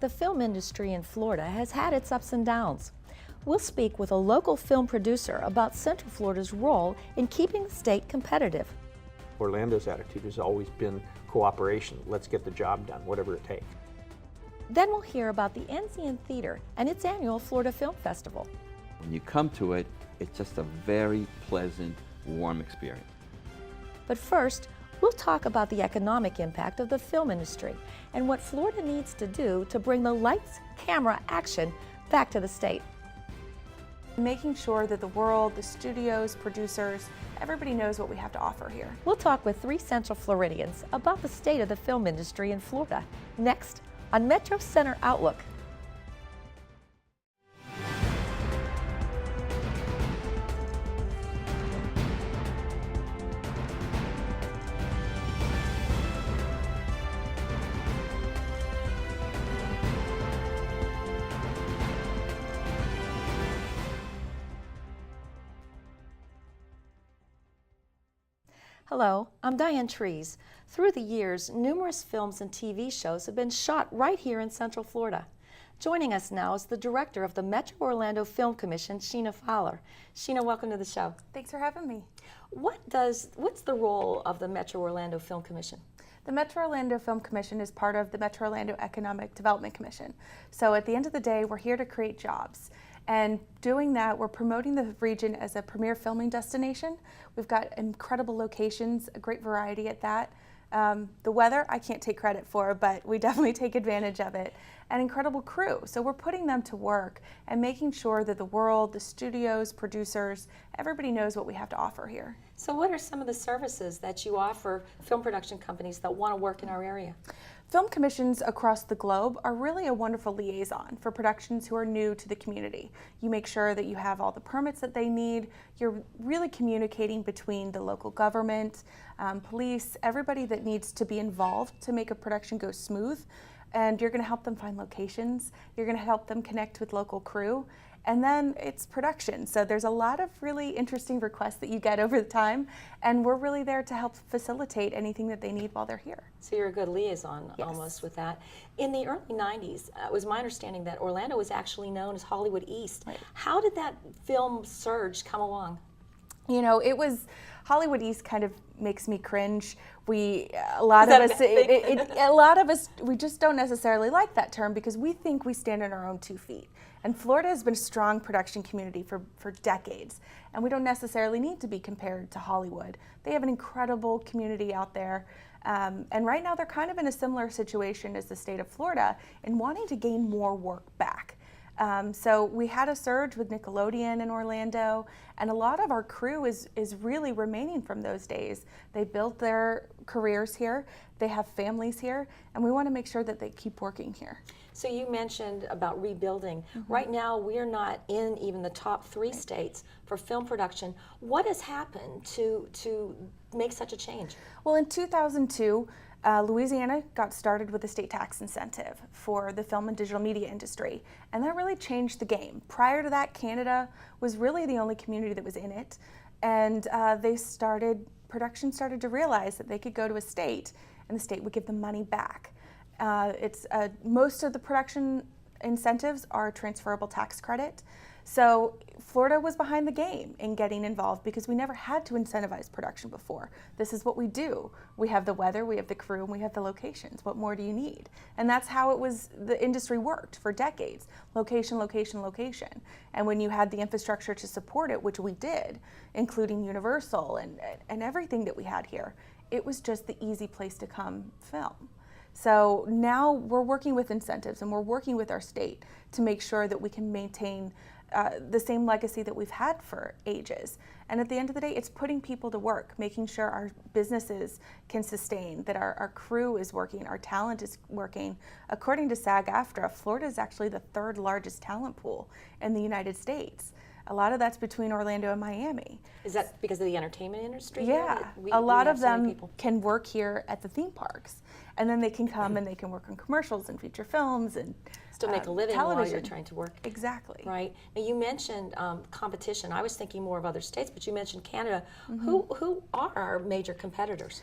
The film industry in Florida has had its ups and downs. We'll speak with a local film producer about Central Florida's role in keeping the state competitive. Orlando's attitude has always been cooperation. Let's get the job done, whatever it takes. Then we'll hear about the Enzian Theater and its annual Florida Film Festival. When you come to it, it's just a very pleasant, warm experience. But first, we'll talk about the economic impact of the film industry and what Florida needs to do to bring the lights, camera, action back to the state. Making sure that the world, the studios, producers, everybody knows what we have to offer here. We'll talk with 3 Central Floridians about the state of the film industry in Florida, next on Metro Center Outlook. Hello, I'm Diane Trees. Through the years, numerous films and TV shows have been shot right here in Central Florida. Joining us now is the director of the Metro Orlando Film Commission, Sheena Fowler. Sheena, welcome to the show. Thanks for having me. What's the role of the Metro Orlando Film Commission? The Metro Orlando Film Commission is part of the Metro Orlando Economic Development Commission. So at the end of the day, we're here to create jobs. And doing that, we're promoting the region as a premier filming destination. We've got incredible locations, a great variety at that. The weather, I can't take credit for, but we definitely take advantage of it. An incredible crew. So we're putting them to work and making sure that the world, the studios, producers, everybody knows what we have to offer here. So what are some of the services that you offer film production companies that want to work in our area? Film commissions across the globe are really a wonderful liaison for productions who are new to the community. You make sure that you have all the permits that they need. You're really communicating between the local government, police, everybody that needs to be involved to make a production go smooth. And you're going to help them find locations. You're going to help them connect with local crew. And then it's production. So there's a lot of really interesting requests that you get over the time, and we're really there to help facilitate anything that they need while they're here. So you're a good liaison. Yes. Almost with that. In the early 90s, it was my understanding that Orlando was actually known as Hollywood East. Right. How did that film surge come along? You know, it was, Hollywood East kind of makes me cringe. A lot of us, we just don't necessarily like that term because we think we stand on our own 2 feet. And Florida has been a strong production community for decades, and we don't necessarily need to be compared to Hollywood. They have an incredible community out there, and right now they're kind of in a similar situation as the state of Florida in wanting to gain more work back. So we had a surge with Nickelodeon in Orlando, and a lot of our crew is really remaining from those days. They built their careers here, they have families here, and we want to make sure that they keep working here. So you mentioned about rebuilding. Right now, we're not in even the top 3 states for film production. What has happened to make such a change? Well, in 2002, Louisiana got started with a state tax incentive for the film and digital media industry, and that really changed the game. Prior to that, Canada was really the only community that was in it, and production started to realize that they could go to a state, and the state would give them money back. Most of the production incentives are transferable tax credit. So Florida was behind the game in getting involved because we never had to incentivize production before. This is what we do. We have the weather, we have the crew, and we have the locations. What more do you need? And that's how the industry worked for decades. Location, location, location. And when you had the infrastructure to support it, which we did, including Universal and everything that we had here, it was just the easy place to come film. So now we're working with incentives and we're working with our state to make sure that we can maintain the same legacy that we've had for ages. And at the end of the day, it's putting people to work, making sure our businesses can sustain, that our crew is working, our talent is working. According to SAG-AFTRA, Florida is actually the 3rd largest talent pool in the United States. A lot of that's between Orlando and Miami. Is that because of the entertainment industry? Yeah, a lot of them can work here at the theme parks, and then they can come and they can work on commercials and feature films and still make a living television. while you're trying to work. Exactly. Right. Now you mentioned competition. I was thinking more of other states, but you mentioned Canada. Who are our major competitors?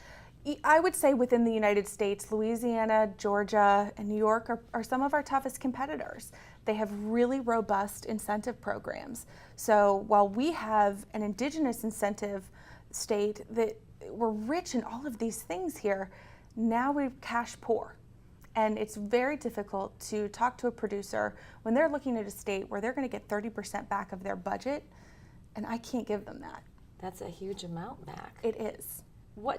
I would say within the United States, Louisiana, Georgia, and New York are some of our toughest competitors. They have really robust incentive programs. So while we have an indigenous incentive state that we're rich in all of these things here, now we're cash poor. And it's very difficult to talk to a producer when they're looking at a state where they're going to get 30% back of their budget, and I can't give them that. That's a huge amount back. It is.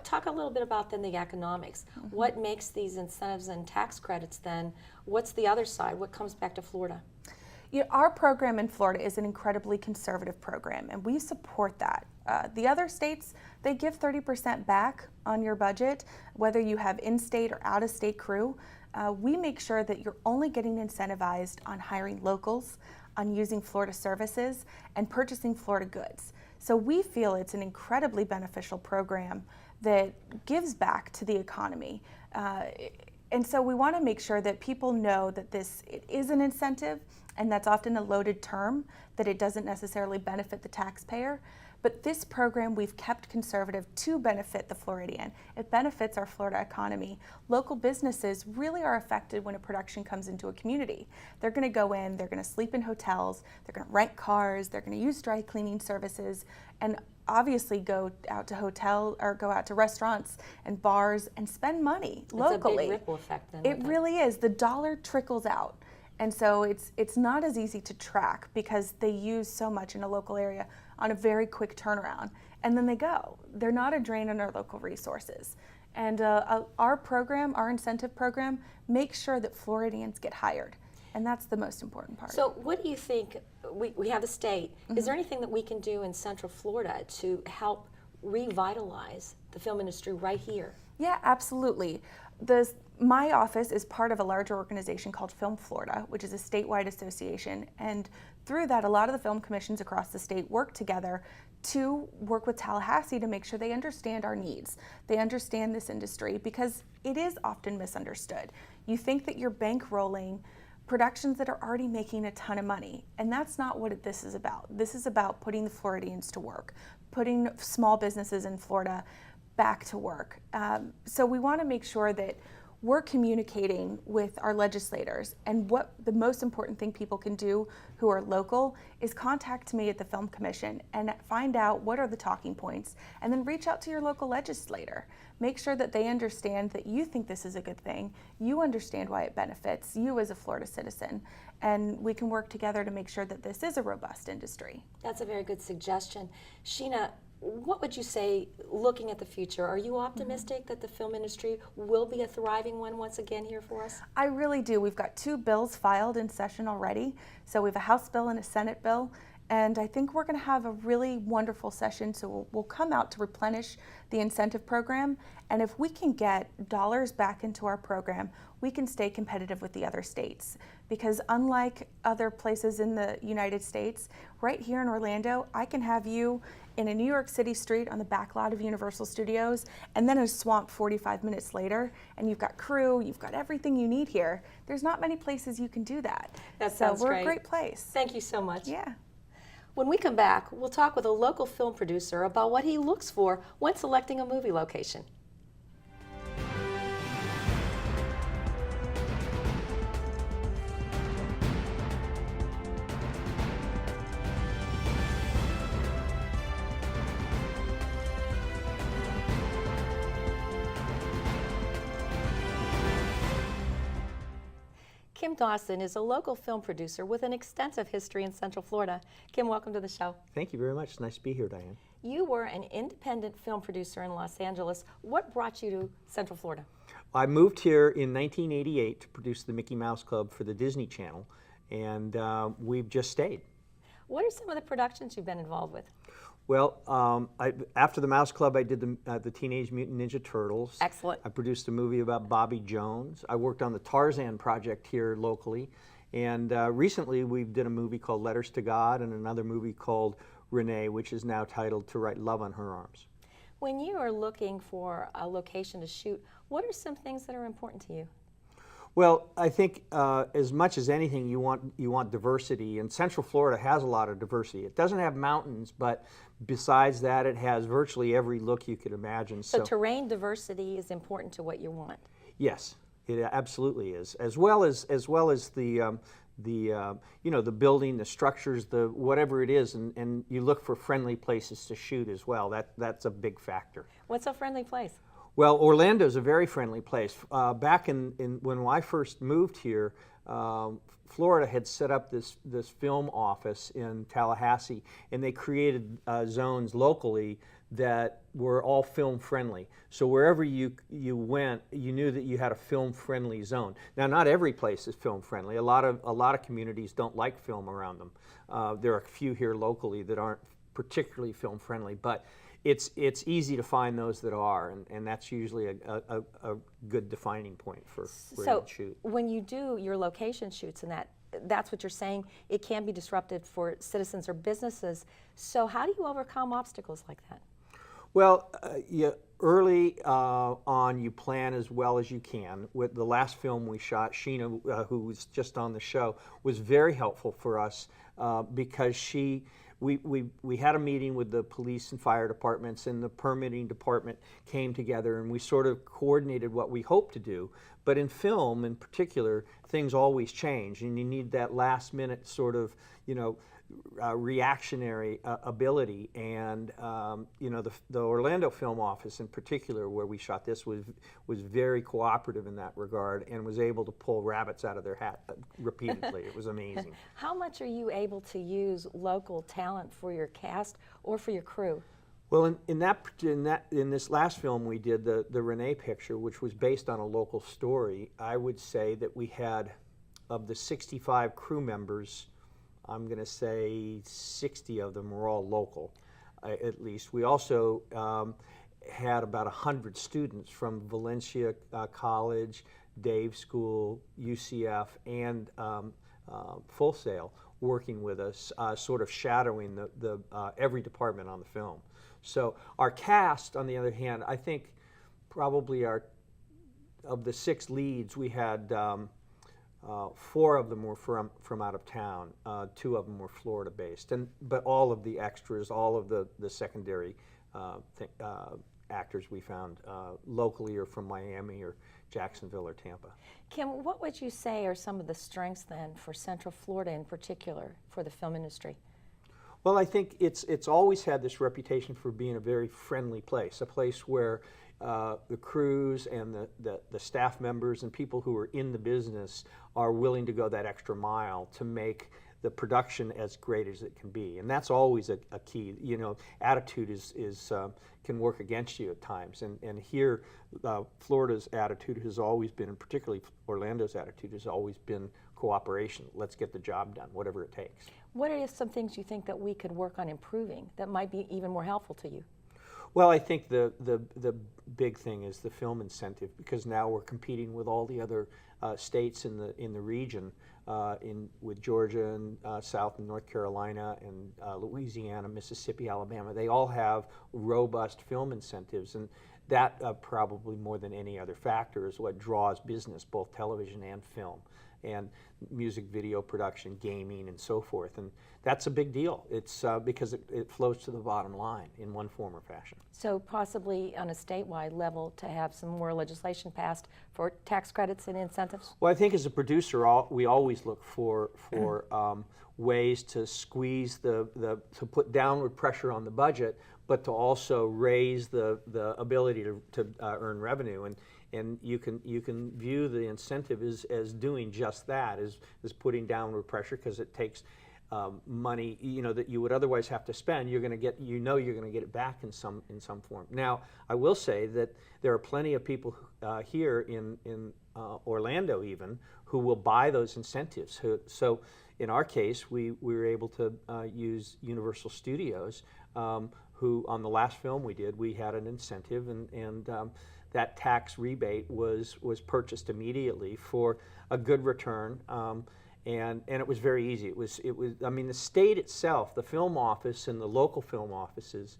Talk a little bit about then the economics. What makes these incentives and tax credits then? What's the other side? What comes back to Florida? Our program in Florida is an incredibly conservative program, and we support that. The other states, they give 30% back on your budget, whether you have in-state or out-of-state crew. We make sure that you're only getting incentivized on hiring locals, on using Florida services, and purchasing Florida goods. So we feel it's an incredibly beneficial program that gives back to the economy. And so we want to make sure that people know that it is an incentive, and that's often a loaded term, that it doesn't necessarily benefit the taxpayer. But this program we've kept conservative to benefit the Floridian. It benefits our Florida economy. Local businesses really are affected when a production comes into a community. They're going to go in, they're going to sleep in hotels, they're going to rent cars, they're going to use dry cleaning services, and obviously go out to restaurants and bars and spend money locally. It's a big ripple effect then. It really is. The dollar trickles out. And so it's not as easy to track because they use so much in a local area on a very quick turnaround. And then they go. They're not a drain on our local resources. And our program, our incentive program, makes sure that Floridians get hired. And that's the most important part. So what do you think, we have the state, is there anything that we can do in Central Florida to help revitalize the film industry right here? Yeah, absolutely. My office is part of a larger organization called Film Florida, which is a statewide association. And through that, a lot of the film commissions across the state work together to work with Tallahassee to make sure they understand our needs. They understand this industry because it is often misunderstood. You think that you're bankrolling productions that are already making a ton of money, and that's not what this is about. This is about putting the Floridians to work, putting small businesses in Florida back to work. So we want to make sure that we're communicating with our legislators, and what the most important thing people can do who are local is contact me at the Film Commission and find out what are the talking points, and then reach out to your local legislator. Make sure that they understand that you think this is a good thing, you understand why it benefits you as a Florida citizen, and we can work together to make sure that this is a robust industry. That's a very good suggestion. Sheena, what would you say, looking at the future, are you optimistic that the film industry will be a thriving one once again here for us? I really do. We've got 2 bills filed in session already. So we have a House bill and a Senate bill. And I think we're going to have a really wonderful session. So we'll come out to replenish the incentive program. And if we can get dollars back into our program, we can stay competitive with the other states. Because unlike other places in the United States, right here in Orlando, I can have you in a New York City street on the back lot of Universal Studios, and then a swamp 45 minutes later, and you've got crew, you've got everything you need here. There's not many places you can do that. That sounds so we're great. a great place. Thank you so much. Yeah. When we come back, we'll talk with a local film producer about what he looks for when selecting a movie location. Kim Dawson is a local film producer with an extensive history in Central Florida. Kim, welcome to the show. Thank you very much. It's nice to be here, Diane. You were an independent film producer in Los Angeles. What brought you to Central Florida? I moved here in 1988 to produce the Mickey Mouse Club for the Disney Channel, and we've just stayed. What are some of the productions you've been involved with? Well, after the Mouse Club, I did the Teenage Mutant Ninja Turtles. Excellent. I produced a movie about Bobby Jones. I worked on the Tarzan project here locally. And recently, we did a movie called Letters to God and another movie called Renee, which is now titled To Write Love on Her Arms. When you are looking for a location to shoot, what are some things that are important to you? Well, I think as much as anything, you want diversity, and Central Florida has a lot of diversity. It doesn't have mountains, but besides that, it has virtually every look you could imagine. So terrain diversity is important to what you want. Yes, it absolutely is, as well as the the building, the structures, the whatever it is, and you look for friendly places to shoot as well. That's a big factor. What's a friendly place? Well, Orlando's a very friendly place. Back in when I first moved here, Florida had set up this film office in Tallahassee, and they created zones locally that were all film friendly. So wherever you went, you knew that you had a film friendly zone. Now, not every place is film friendly. A lot of communities don't like film around them. There are a few here locally that aren't particularly film friendly, but it's easy to find those that are, and that's usually a good defining point for where you shoot. When you do your location shoots and that's what you're saying, it can be disruptive for citizens or businesses. So how do you overcome obstacles like that? Well, early on, you plan as well as you can. With the last film we shot, Sheena, who was just on the show, was very helpful for us because we had a meeting with the police and fire departments, and the permitting department came together, and we sort of coordinated what we hoped to do. But in film, in particular, things always change, and you need that last minute sort of, reactionary ability. And the Orlando Film Office in particular, where we shot this, was very cooperative in that regard, and was able to pull rabbits out of their hat repeatedly. It was amazing. How much are you able to use local talent for your cast or for your crew? Well, in this last film we did, the Renee picture, which was based on a local story, I would say that we had, of the 65 crew members, I'm going to say 60 of them were all local, at least. We also had about 100 students from Valencia College, Dave School, UCF, and Full Sail working with us, sort of shadowing the every department on the film. So our cast, on the other hand, I think probably of the 6 leads, we had 4 of them were from out of town. 2 of them were Florida based, but all of the extras, all of the secondary actors we found locally or from Miami or Jacksonville or Tampa. Kim, what would you say are some of the strengths then for Central Florida in particular for the film industry? Well, I think it's always had this reputation for being a very friendly place, a place where the crews and the staff members and people who are in the business are willing to go that extra mile to make the production as great as it can be, and that's always a key. Attitude can work against you at times, and here Florida's attitude has always been, and particularly Orlando's attitude has always been cooperation. Let's get the job done, whatever it takes. What are some things you think that we could work on improving that might be even more helpful to you? Well, I think the big thing is the film incentive, because now we're competing with all the other states in the region, with Georgia and South and North Carolina and Louisiana, Mississippi, Alabama. They all have robust film incentives, and that probably more than any other factor is what draws business, both television and film, and music video production, gaming, and so forth. And that's a big deal. It's because it flows to the bottom line in one form or fashion. So possibly on a statewide level to have some more legislation passed for tax credits and incentives? Well, I think as a producer, we always look for ways to squeeze to put downward pressure on the budget, but to also raise the ability to earn revenue. And you can view the incentive as doing just that, as putting downward pressure, because it takes money that you would otherwise have to spend. You're going to get you're going to get it back in some form. Now, I will say that there are plenty of people here in Orlando even who will buy those incentives. So in our case, we were able to use Universal Studios, who on the last film we did, we had an incentive, and that tax rebate was purchased immediately for a good return, and it was very easy. It was I mean, the state itself, the film office and the local film offices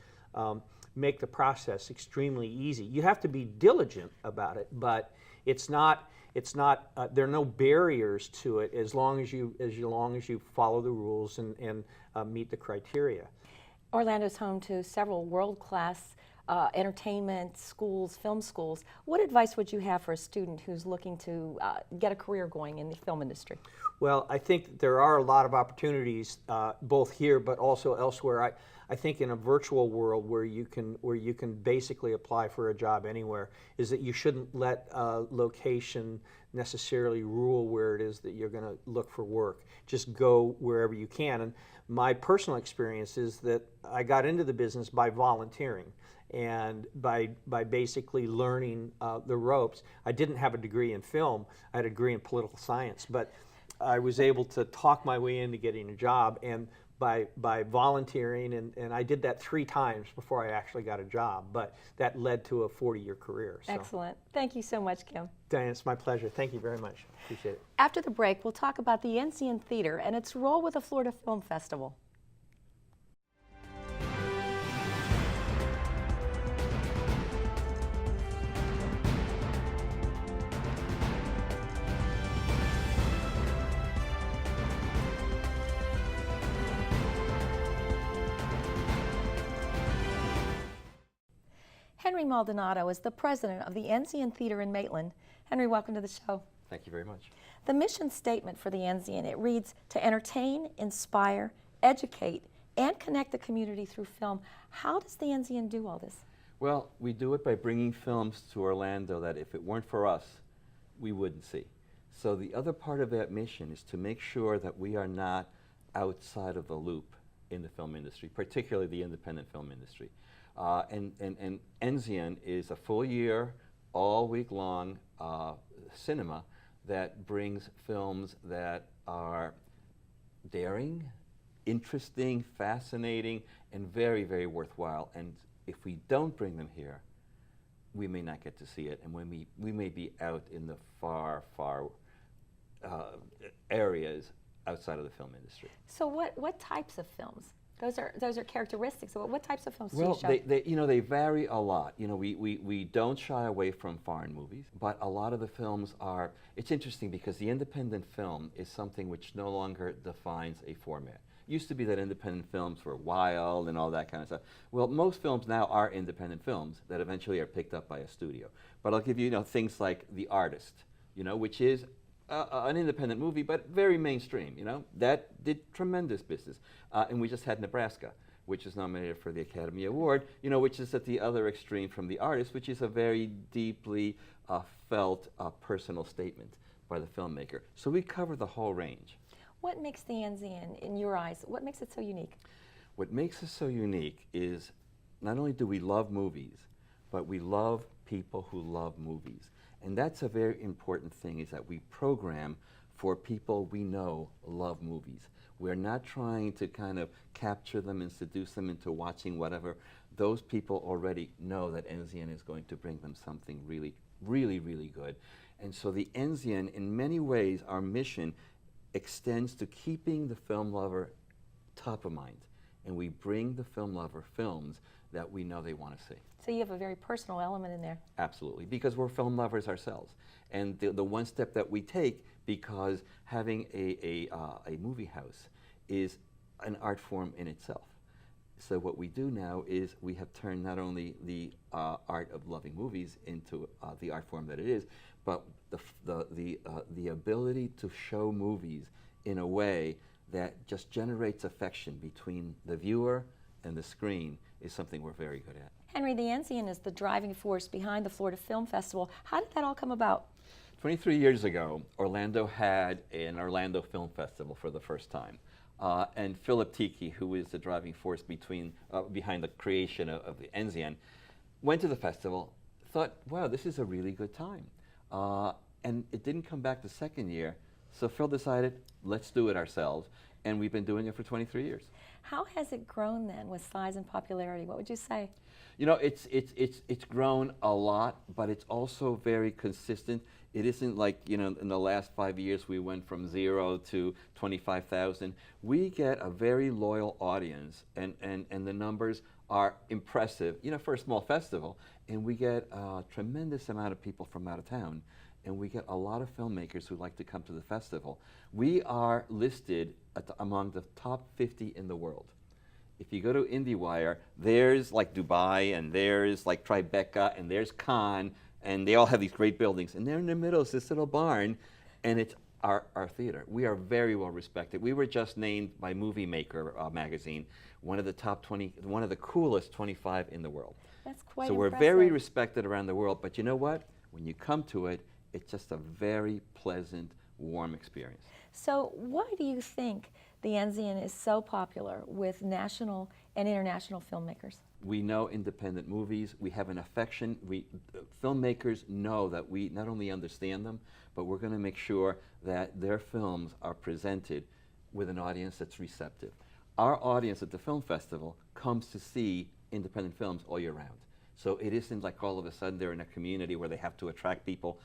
make the process extremely easy. You have to be diligent about it, but it's not it's not, there are no barriers to it as long as you follow the rules and meet the criteria. Orlando's home to several world-class entertainment schools, film schools. What advice would you have for a student who's looking to get a career going in the film industry? Well, I think there are a lot of opportunities both here but also elsewhere. I think in a virtual world where you can basically apply for a job anywhere, is that you shouldn't let location necessarily rule where it is that you're going to look for work. Just go wherever you can. And my personal experience is that I got into the business by volunteering and by basically learning the ropes. I didn't have a degree in film. I had a degree in political science, but I was able to talk my way into getting a job, and by volunteering, and I did that 3 times before I actually got a job, but that led to a 40-year career. So. Excellent. Thank you so much, Kim. Diane, it's my pleasure. Thank you very much. Appreciate it. After the break, we'll talk about the Enzian Theater and its role with the Florida Film Festival. Henry Maldonado is the president of the Enzian Theater in Maitland. Henry, welcome to the show. Thank you very much. The mission statement for the Enzian, it reads, to entertain, inspire, educate, and connect the community through film. How does the Enzian do all this? Well, we do it by bringing films to Orlando that if it weren't for us, we wouldn't see. So the other part of that mission is to make sure that we are not outside of the loop in the film industry, particularly the independent film industry. And Enzian is a full year, all week long cinema that brings films that are daring, interesting, fascinating, and very, very worthwhile. And if we don't bring them here, we may not get to see it, and we may be out in the far, far areas outside of the film industry. So what types of films? Those are characteristics. So what types of films do Well, you show? they vary a lot. We don't shy away from foreign movies, but a lot of the films are. It's interesting because the independent film is something which no longer defines a format. It used to be that independent films were wild and all that kind of stuff. Well, most films now are independent films that eventually are picked up by a studio. But I'll give you, things like The Artist, which is an independent movie, but very mainstream, that did tremendous business. And we just had Nebraska, which is nominated for the Academy Award, which is at the other extreme from The Artist, which is a very deeply felt personal statement by the filmmaker. So we cover the whole range. What makes the Enzian, in your eyes, what makes it so unique? What makes us so unique is not only do we love movies, but we love people who love movies. And that's a very important thing, is that we program for people we know love movies. We're not trying to kind of capture them and seduce them into watching whatever. Those people already know that Enzian is going to bring them something really, really, really good. And so the Enzian, in many ways, our mission extends to keeping the film lover top of mind. And we bring the film lover films that we know they want to see. So you have a very personal element in there. Absolutely, because we're film lovers ourselves. And the one step that we take, because having a movie house is an art form in itself. So what we do now is we have turned not only the art of loving movies into the art form that it is, but the ability to show movies in a way that just generates affection between the viewer and the screen is something we're very good at. Henry, the Enzian is the driving force behind the Florida Film Festival. How did that all come about? 23 years ago, Orlando had an Orlando Film Festival for the first time. And Philip Tiki, who is the driving force behind the creation of the Enzian, went to the festival, thought, wow, this is a really good time. And it didn't come back the second year, so Phil decided, let's do it ourselves. And we've been doing it for 23 years. How has it grown then with size and popularity? What would you say? It's grown a lot, but it's also very consistent. It isn't like, in the last 5 years we went from 0 to 25,000. We get a very loyal audience, and the numbers are impressive, for a small festival. And we get a tremendous amount of people from out of town. and we get a lot of filmmakers who like to come to the festival. We are listed among the top 50 in the world. If you go to IndieWire, there's like Dubai, and there's like Tribeca, and there's Cannes, and they all have these great buildings. And there in the middle is this little barn, and it's our theater. We are very well respected. We were just named by Movie Maker magazine one of the top 20, one of the coolest 25 in the world. That's quite So impressive. we're very respected around the world. But you know what? When you come to it, it's just a very pleasant, warm experience. So why do you think the Enzian is so popular with national and international filmmakers? We know independent movies. We have an affection. Filmmakers know that we not only understand them, but we're going to make sure that their films are presented with an audience that's receptive. Our audience at the film festival comes to see independent films all year round. So it isn't like all of a sudden they're in a community where they have to attract people.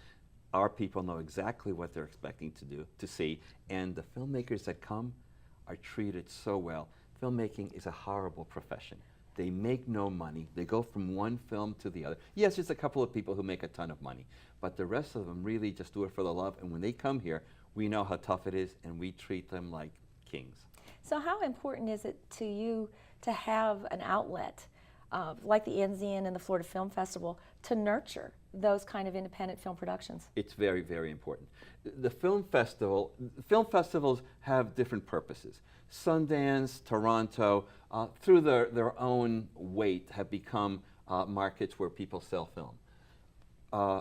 Our people know exactly what they're expecting to see, and the filmmakers that come are treated so well. Filmmaking is a horrible profession. They make no money. They go from one film to the other. Yes, there's a couple of people who make a ton of money, but the rest of them really just do it for the love. And when they come here, we know how tough it is, and we treat them like kings. So how important is it to you to have an outlet like the Enzian and the Florida Film Festival to nurture those kind of independent film productions? It's very, very important. The film festivals have different purposes. Sundance, Toronto, through their own weight, have become markets where people sell film.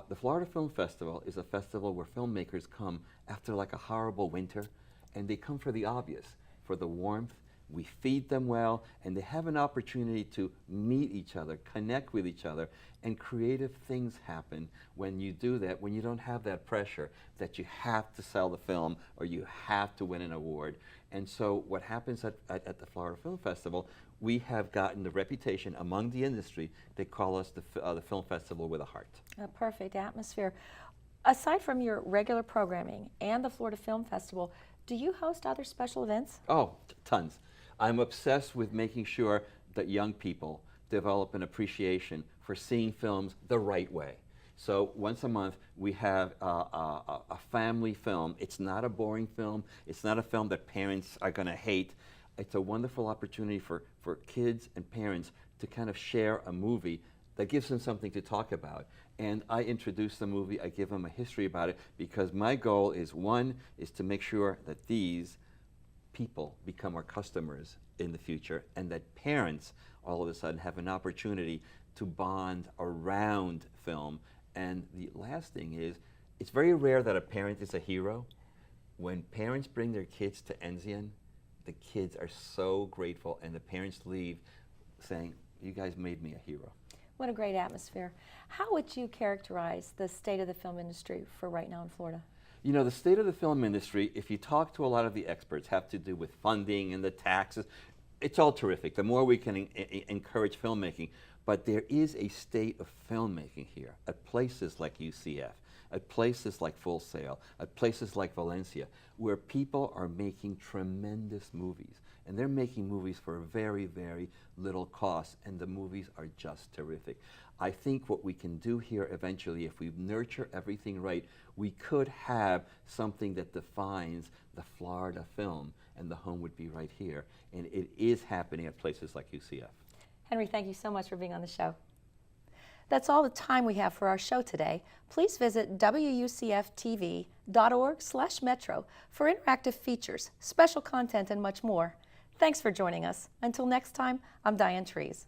The Florida Film Festival is a festival where filmmakers come after like a horrible winter, and they come for the obvious, for the warmth. We feed them well, and they have an opportunity to meet each other, connect with each other, and creative things happen when you do that, when you don't have that pressure that you have to sell the film or you have to win an award. And so what happens at the Florida Film Festival, we have gotten the reputation among the industry. They call us the film festival with a heart. A perfect atmosphere. Aside from your regular programming and the Florida Film Festival, do you host other special events? Oh, tons. I'm obsessed with making sure that young people develop an appreciation for seeing films the right way. So once a month, we have a family film. It's not a boring film. It's not a film that parents are going to hate. It's a wonderful opportunity for kids and parents to kind of share a movie that gives them something to talk about. And I introduce the movie, I give them a history about it, because my goal is, one, is to make sure that these people become our customers in the future, and that parents all of a sudden have an opportunity to bond around film. And the last thing is, it's very rare that a parent is a hero. When parents bring their kids to Enzian, the kids are so grateful, and the parents leave saying, "You guys made me a hero." What a great atmosphere. How would you characterize the state of the film industry for right now in Florida? You know, the state of the film industry, if you talk to a lot of the experts, have to do with funding and the taxes. It's all terrific. The more we can encourage filmmaking. But there is a state of filmmaking here at places like UCF, at places like Full Sail, at places like Valencia, where people are making tremendous movies. And they're making movies for very, very little cost, and the movies are just terrific. I think what we can do here eventually, if we nurture everything right, we could have something that defines the Florida film, and the home would be right here. And it is happening at places like UCF. Henry, thank you so much for being on the show. That's all the time we have for our show today. Please visit wucftv.org/metro for interactive features, special content, and much more. Thanks for joining us. Until next time, I'm Diane Trees.